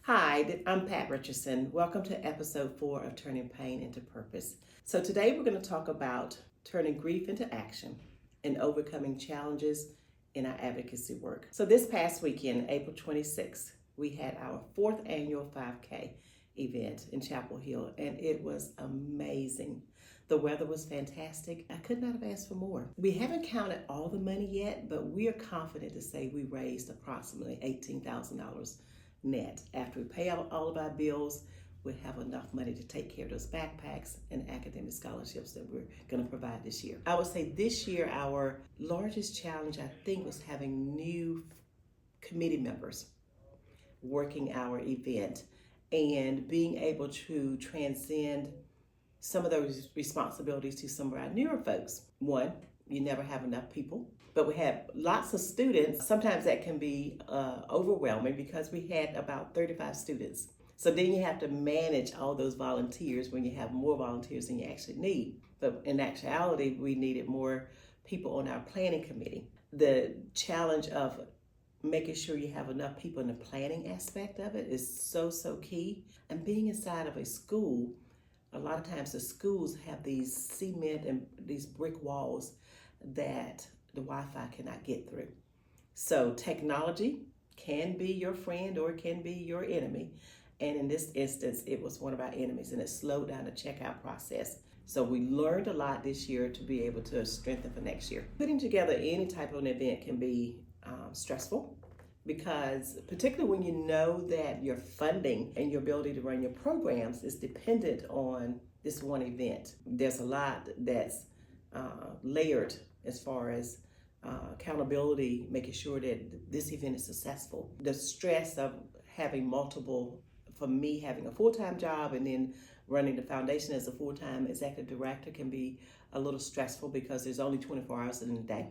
Hi, I'm Pat Richardson. Welcome to episode 4 of Turning Pain into Purpose. So today we're going to talk about turning grief into action and overcoming challenges in our advocacy work. So this past weekend, April 26th, we had our 4th annual 5K event in Chapel Hill, and it was amazing. The weather was fantastic. I could not have asked for more. We haven't counted all the money yet, but we are confident to say we raised approximately $18,000 net. After we pay out all of our bills, we'll have enough money to take care of those backpacks and academic scholarships that we're going to provide this year. I would say this year our largest challenge, I think, was having new committee members working our event and being able to transcend some of those responsibilities to some of our newer folks. One, you never have enough people. But we have lots of students. Sometimes that can be overwhelming because we had about 35 students. So then you have to manage all those volunteers when you have more volunteers than you actually need. But in actuality, we needed more people on our planning committee. The challenge of making sure you have enough people in the planning aspect of it is so key. And being inside of a school, a lot of times the schools have these cement and these brick walls that the Wi-Fi cannot get through. So technology can be your friend or it can be your enemy. And in this instance, it was one of our enemies, and it slowed down the checkout process. So we learned a lot this year to be able to strengthen for next year. Putting together any type of an event can be stressful, because particularly when you know that your funding and your ability to run your programs is dependent on this one event. There's a lot that's layered as far as accountability, making sure that this event is successful. The stress of having multiple, for me, having a full-time job and then running the foundation as a full-time executive director can be a little stressful because there's only 24 hours in a day.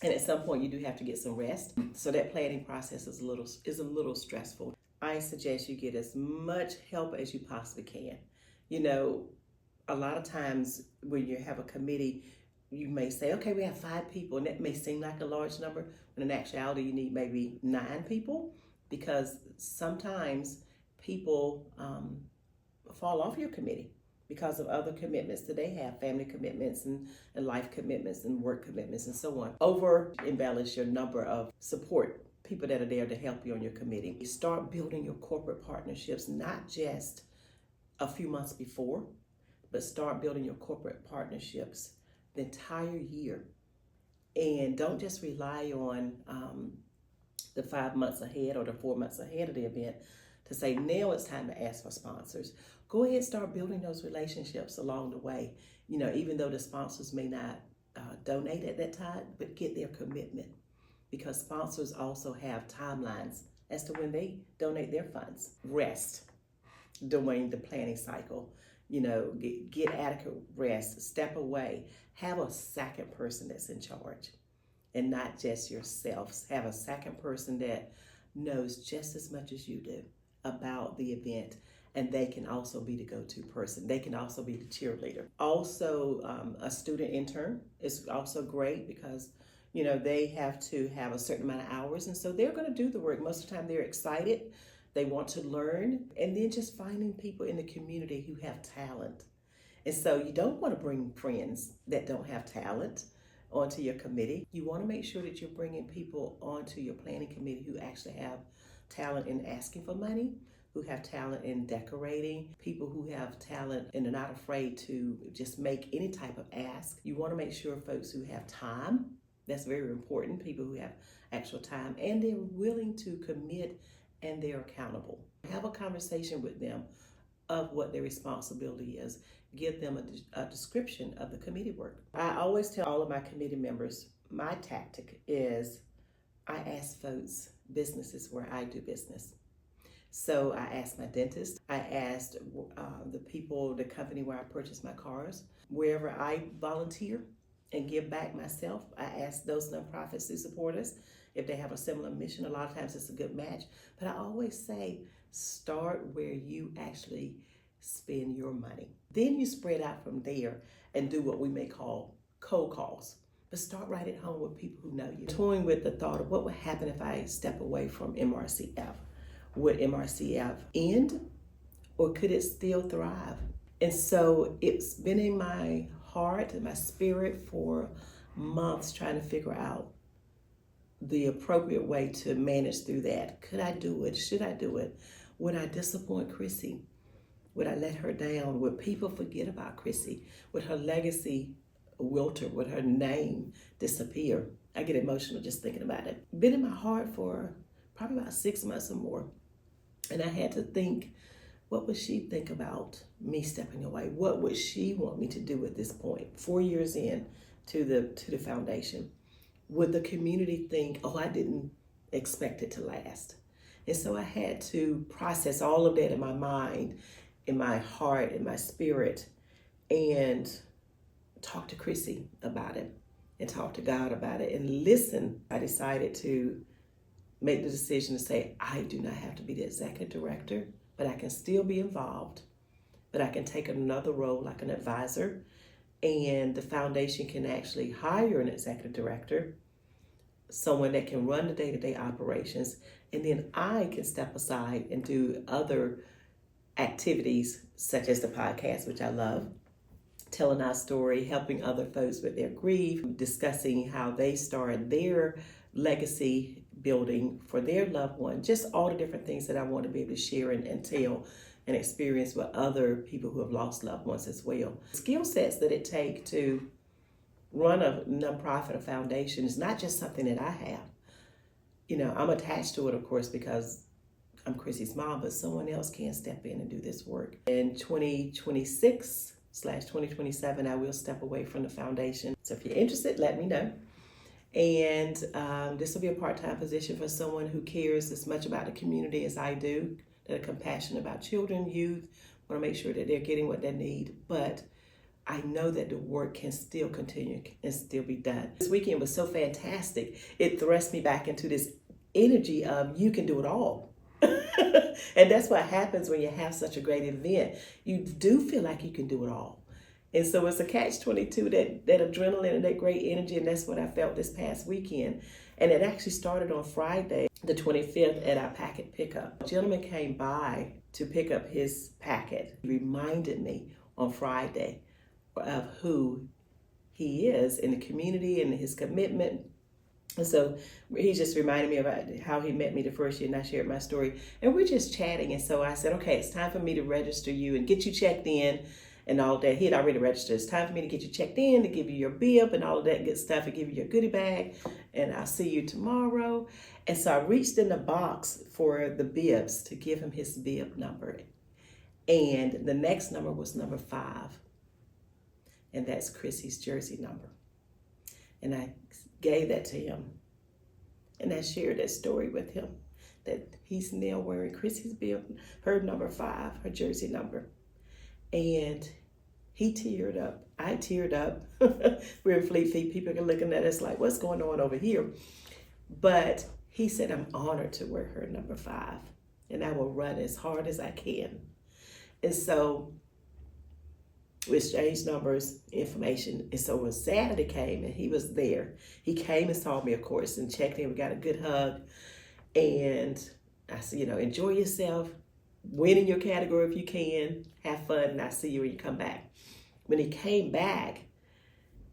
And at some point you do have to get some rest. So that planning process is a little stressful. I suggest you get as much help as you possibly can. You know, a lot of times when you have a committee, you may say, okay, we have 5 people, and that may seem like a large number, but in actuality, you need maybe 9 people, because sometimes people fall off your committee because of other commitments that they have, family commitments and life commitments and work commitments and so on. Over embellish your number of support people that are there to help you on your committee. You start building your corporate partnerships, not just a few months before, but start building your corporate partnerships the entire year. And don't just rely on the 5 months ahead or the 4 months ahead of the event to say, now it's time to ask for sponsors. Go ahead and start building those relationships along the way. You know, even though the sponsors may not donate at that time, but get their commitment, because sponsors also have timelines as to when they donate their funds. Rest during the planning cycle. You know, get adequate rest, step away, have a second person that's in charge and not just yourself. Have a second person that knows just as much as you do about the event, and they can also be the go-to person. They can also be the cheerleader. Also, a student intern is also great because, you know, they have to have a certain amount of hours, and so they're going to do the work. Most of the time they're excited. They want to learn, and then just finding people in the community who have talent. And so you don't want to bring friends that don't have talent onto your committee. You want to make sure that you're bringing people onto your planning committee who actually have talent in asking for money, who have talent in decorating, people who have talent and are not afraid to just make any type of ask. You want to make sure folks who have time, that's very important, people who have actual time, and they're willing to commit and they're accountable. Have a conversation with them of what their responsibility is. Give them a description of the committee work. I always tell all of my committee members, my tactic is I ask folks businesses where I do business. So I asked my dentist, I asked the company where I purchase my cars, wherever I volunteer and give back myself. I ask those nonprofits who support us if they have a similar mission. A lot of times it's a good match, but I always say start where you actually spend your money. Then you spread out from there and do what we may call cold calls. But start right at home with people who know you. Toying with the thought of what would happen if I step away from MRCF. would MRCF end, or could it still thrive? And so it's been in my heart and my spirit for months trying to figure out the appropriate way to manage through that. Could I do it? Should I do it? Would I disappoint Chrissy? Would I let her down? Would people forget about Chrissy? Would her legacy wilter? Would her name disappear? I get emotional just thinking about it. Been in my heart for probably about 6 months or more. And I had to think, what would she think about me stepping away? What would she want me to do at this point? 4 years in to the foundation. Would the community think, oh, I didn't expect it to last? And so I had to process all of that in my mind, in my heart, in my spirit, and talk to Chrissy about it and talk to God about it and listen. I decided to make the decision to say, I do not have to be the executive director, but I can still be involved, but I can take another role like an advisor, and the foundation can actually hire an executive director, someone that can run the day-to-day operations, and then I can step aside and do other activities such as the podcast, which I love, telling our story, helping other folks with their grief, discussing how they started their legacy building for their loved one, just all the different things that I want to be able to share and tell and experience with other people who have lost loved ones as well. Skill sets that it takes to run a nonprofit or foundation is not just something that I have. You know, I'm attached to it, of course, because I'm Chrissy's mom, but someone else can step in and do this work. In 2026/2027, I will step away from the foundation. So if you're interested, let me know. And this will be a part-time position for someone who cares as much about the community as I do, that are compassionate about children, youth, want to make sure that they're getting what they need. But I know that the work can still continue and still be done. This weekend was so fantastic. It thrust me back into this energy of you can do it all. And that's what happens when you have such a great event. You do feel like you can do it all. And so it's a catch-22, that adrenaline and that great energy, and that's what I felt this past weekend. And it actually started on Friday, the 25th, at our packet pickup. A gentleman came by to pick up his packet. He reminded me on Friday of who he is in the community and his commitment. And so he just reminded me about how he met me the first year, and I shared my story. And we're just chatting. And so I said, okay, it's time for me to register you and get you checked in and all that. He had already registered. It's time for me to get you checked in, to give you your bib and all of that good stuff, and give you your goodie bag. And I'll see you tomorrow. And so I reached in the box for the bibs to give him his bib number. And the next number was number 5. And that's Chrissy's jersey number. And I gave that to him. And I shared that story with him, that he's now wearing Chrissy's bib, her number 5, her jersey number. And he teared up. I teared up. We're in Fleet Feet. People are looking at us like, what's going on over here? But he said, I'm honored to wear her number 5. And I will run as hard as I can. And so we exchanged numbers, information. And so when Saturday came and he was there, he came and saw me, of course, and checked in. We got a good hug. And I said, enjoy yourself. Win in your category if you can. Have fun, and I'll see you when you come back. When he came back,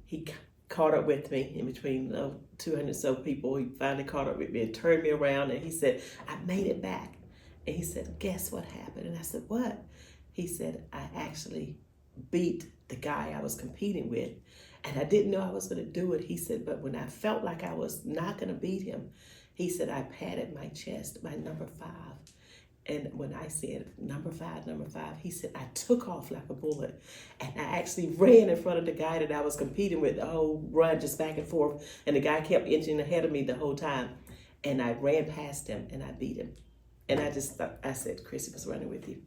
he caught up with me in between 200 so people. He finally caught up with me and turned me around, and he said, I made it back. And he said, guess what happened? And I said, what? He said, I actually beat the guy I was competing with, and I didn't know I was going to do it. He said, but when I felt like I was not going to beat him, he said, I patted my chest, my number 5. And when I said number 5, he said, I took off like a bullet. And I actually ran in front of the guy that I was competing with, the whole run just back and forth. And the guy kept inching ahead of me the whole time. And I ran past him and I beat him. And I just thought, I said, Chrissy was running with you.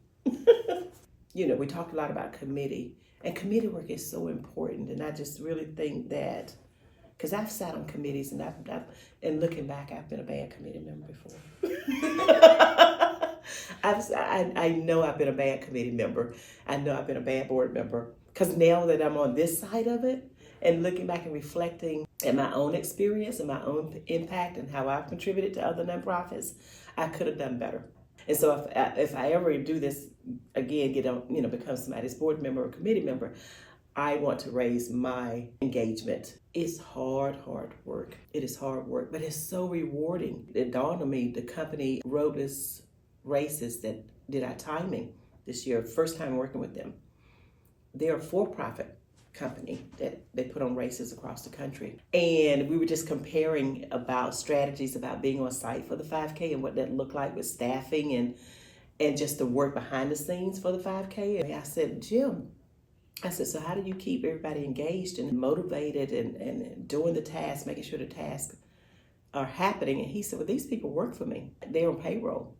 We talked a lot about committee. And committee work is so important. And I just really think that, because I've sat on committees, and and looking back, I've been a bad committee member before. I know I've been a bad committee member. I know I've been a bad board member. Because now that I'm on this side of it and looking back and reflecting at my own experience and my own impact and how I've contributed to other nonprofits, I could have done better. And so if I ever do this again, get on, become somebody's board member or committee member, I want to raise my engagement. It's hard work. It is hard work, but it's so rewarding. It dawned on me, the company wrote this races that did our timing this year, first time working with them. They're a for-profit company that they put on races across the country. And we were just comparing about strategies about being on site for the 5K and what that looked like with staffing and just the work behind the scenes for the 5K. And I said, Jim, so how do you keep everybody engaged and motivated and doing the tasks, making sure the tasks are happening? And he said, well, these people work for me. They're on payroll.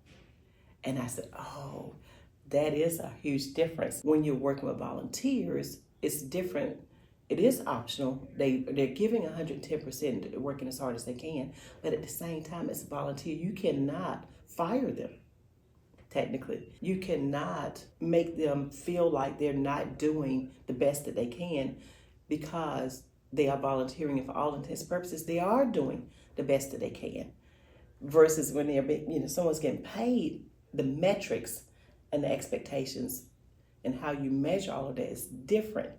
And I said, oh, that is a huge difference. When you're working with volunteers, it's different. It is optional. They're giving 110%, working as hard as they can. But at the same time, as a volunteer, you cannot fire them. Technically, you cannot make them feel like they're not doing the best that they can because they are volunteering, and for all intents and purposes, they are doing the best that they can. Versus when they're, someone's getting paid, the metrics and the expectations and how you measure all of that is different,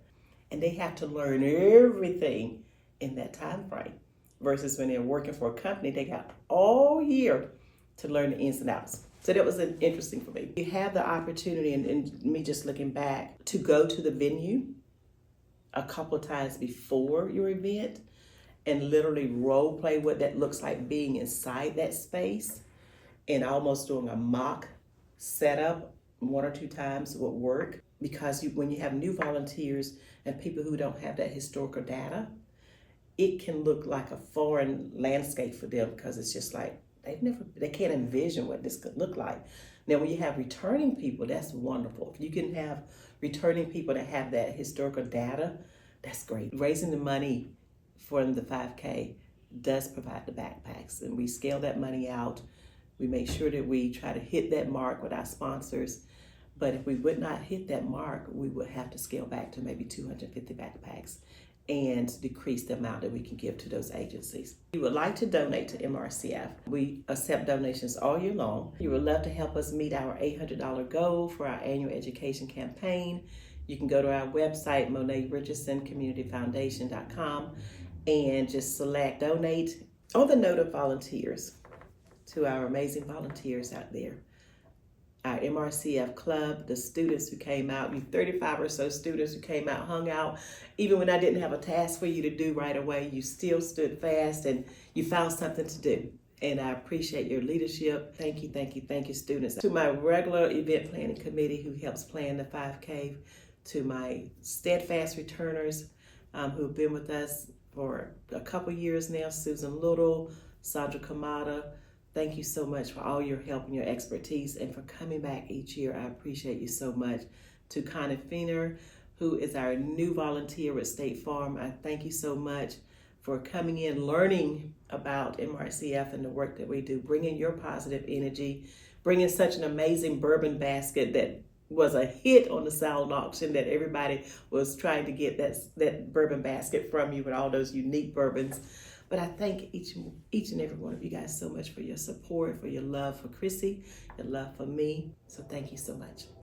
and they have to learn everything in that time frame. Versus when they're working for a company, they got all year to learn the ins and outs. So that was interesting for me. You have the opportunity, and me just looking back, to go to the venue a couple of times before your event and literally role play what that looks like being inside that space and almost doing a mock setup one or two times would work. Because when you have new volunteers and people who don't have that historical data, it can look like a foreign landscape for them because it's just like, they can't envision what this could look like. Now, when you have returning people, that's wonderful. If you can have returning people that have that historical data, that's great. Raising the money for the 5K does provide the backpacks, and we scale that money out. We make sure that we try to hit that mark with our sponsors. But if we would not hit that mark, we would have to scale back to maybe 250 backpacks and decrease the amount that we can give to those agencies. If you would like to donate to MRCF, we accept donations all year long. You would love to help us meet our $800 goal for our annual education campaign. You can go to our website, MonetRichardsonCommunityFoundation.com, and just select donate. On the note of volunteers, to our amazing volunteers out there, our MRCF club, the students who came out, you 35 or so students who came out, hung out. Even when I didn't have a task for you to do right away, you still stood fast and you found something to do. And I appreciate your leadership. Thank you, students. To my regular event planning committee who helps plan the 5K, to my steadfast returners who have been with us for a couple years now, Susan Little, Sandra Kamada. Thank you so much for all your help and your expertise and for coming back each year. I appreciate you so much. To Connie Feener, who is our new volunteer with State Farm, I thank you so much for coming in, learning about MRCF and the work that we do, bringing your positive energy, bringing such an amazing bourbon basket that was a hit on the silent auction, that everybody was trying to get that bourbon basket from you with all those unique bourbons. But I thank each and every one of you guys so much for your support, for your love for Chrissy, your love for me. So thank you so much.